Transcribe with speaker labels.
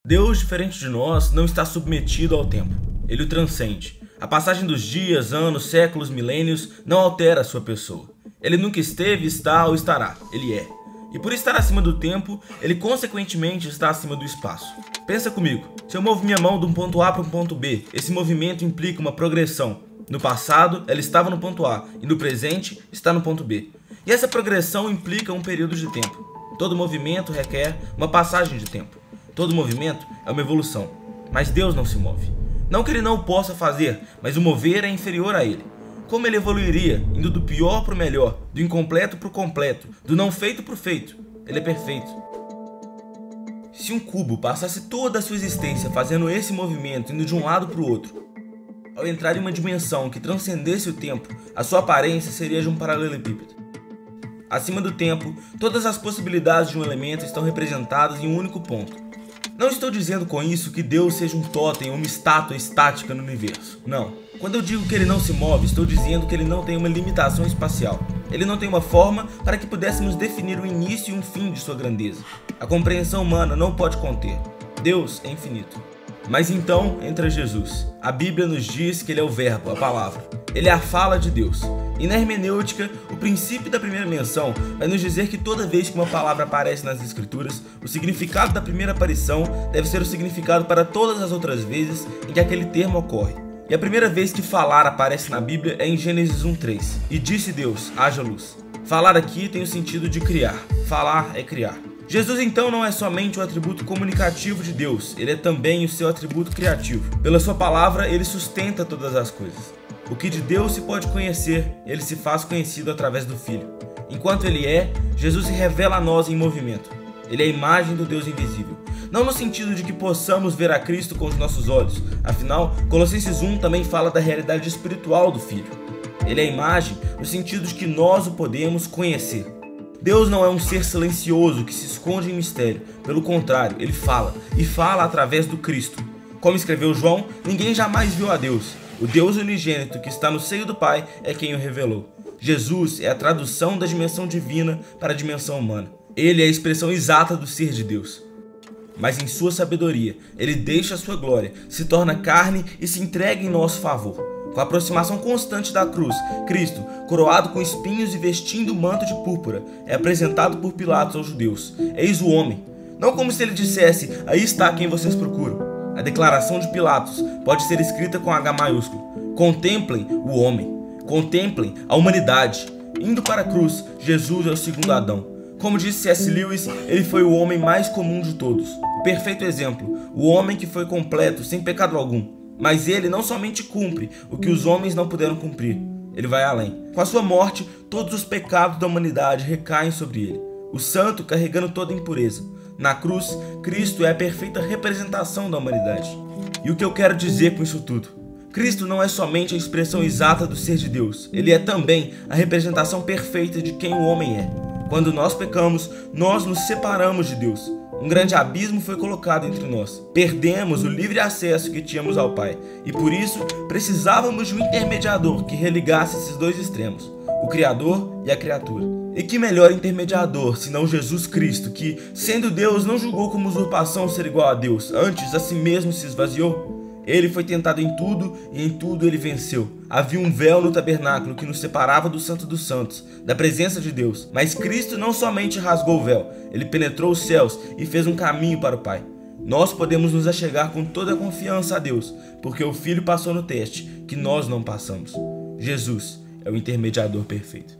Speaker 1: Deus, diferente de nós, não está submetido ao tempo. Ele o transcende. A passagem dos dias, anos, séculos, milênios não altera a sua pessoa. Ele nunca esteve, está ou estará. Ele é. E por estar acima do tempo, ele consequentemente está acima do espaço. Pensa comigo, se eu movo minha mão de um ponto A para um ponto B, esse movimento implica uma progressão. No passado, ela estava no ponto A e no presente está no ponto B. E essa progressão implica um período de tempo. Todo movimento requer uma passagem de tempo. Todo movimento é uma evolução. Mas Deus não se move. Não que ele não o possa fazer, mas o mover é inferior a ele. Como ele evoluiria, indo do pior para o melhor, do incompleto para o completo, do não feito para o feito? Ele é perfeito. Se um cubo passasse toda a sua existência fazendo esse movimento, indo de um lado para o outro, ao entrar em uma dimensão que transcendesse o tempo, a sua aparência seria de um paralelepípedo. Acima do tempo, todas as possibilidades de um elemento estão representadas em um único ponto. Não estou dizendo com isso que Deus seja um totem ou uma estátua estática no universo. Não. Quando eu digo que ele não se move, estou dizendo que ele não tem uma limitação espacial. Ele não tem uma forma para que pudéssemos definir o início e um fim de sua grandeza. A compreensão humana não pode conter. Deus é infinito. Mas então entra Jesus. A Bíblia nos diz que ele é o verbo, a palavra. Ele é a fala de Deus. E na hermenêutica, o princípio da primeira menção vai nos dizer que toda vez que uma palavra aparece nas Escrituras, o significado da primeira aparição deve ser o significado para todas as outras vezes em que aquele termo ocorre. E a primeira vez que falar aparece na Bíblia é em Gênesis 1:3. E disse Deus, haja luz. Falar aqui tem o sentido de criar. Falar é criar. Jesus então não é somente o atributo comunicativo de Deus, ele é também o seu atributo criativo. Pela sua palavra, ele sustenta todas as coisas. O que de Deus se pode conhecer, ele se faz conhecido através do Filho. Enquanto ele é, Jesus se revela a nós em movimento. Ele é a imagem do Deus invisível. Não no sentido de que possamos ver a Cristo com os nossos olhos. Afinal, Colossenses 1 também fala da realidade espiritual do Filho. Ele é a imagem no sentido de que nós o podemos conhecer. Deus não é um ser silencioso que se esconde em mistério. Pelo contrário, ele fala, e fala através do Cristo. Como escreveu João, ninguém jamais viu a Deus. O Deus unigênito que está no seio do Pai é quem o revelou. Jesus é a tradução da dimensão divina para a dimensão humana. Ele é a expressão exata do ser de Deus. Mas em sua sabedoria, ele deixa a sua glória, se torna carne e se entrega em nosso favor. Com a aproximação constante da cruz, Cristo, coroado com espinhos e vestindo o manto de púrpura, é apresentado por Pilatos aos judeus. Eis o homem. Não como se ele dissesse, aí está quem vocês procuram. A declaração de Pilatos pode ser escrita com H maiúsculo. Contemplem o homem. Contemplem a humanidade. Indo para a cruz, Jesus é o segundo Adão. Como disse C.S. Lewis, ele foi o homem mais comum de todos. O perfeito exemplo. O homem que foi completo, sem pecado algum. Mas ele não somente cumpre o que os homens não puderam cumprir, ele vai além. Com a sua morte, todos os pecados da humanidade recaem sobre ele. O santo carregando toda a impureza. Na cruz, Cristo é a perfeita representação da humanidade. E o que eu quero dizer com isso tudo? Cristo não é somente a expressão exata do ser de Deus, ele é também a representação perfeita de quem o homem é. Quando nós pecamos, nós nos separamos de Deus. Um grande abismo foi colocado entre nós. Perdemos o livre acesso que tínhamos ao Pai. E por isso, precisávamos de um intermediador que religasse esses dois extremos. O Criador e a criatura. E que melhor intermediador, senão Jesus Cristo, que, sendo Deus, não julgou como usurpação ser igual a Deus. Antes, a si mesmo se esvaziou. Ele foi tentado em tudo e em tudo ele venceu. Havia um véu no tabernáculo que nos separava do Santo dos Santos, da presença de Deus. Mas Cristo não somente rasgou o véu, ele penetrou os céus e fez um caminho para o Pai. Nós podemos nos achegar com toda a confiança a Deus, porque o Filho passou no teste que nós não passamos. Jesus é o intermediador perfeito.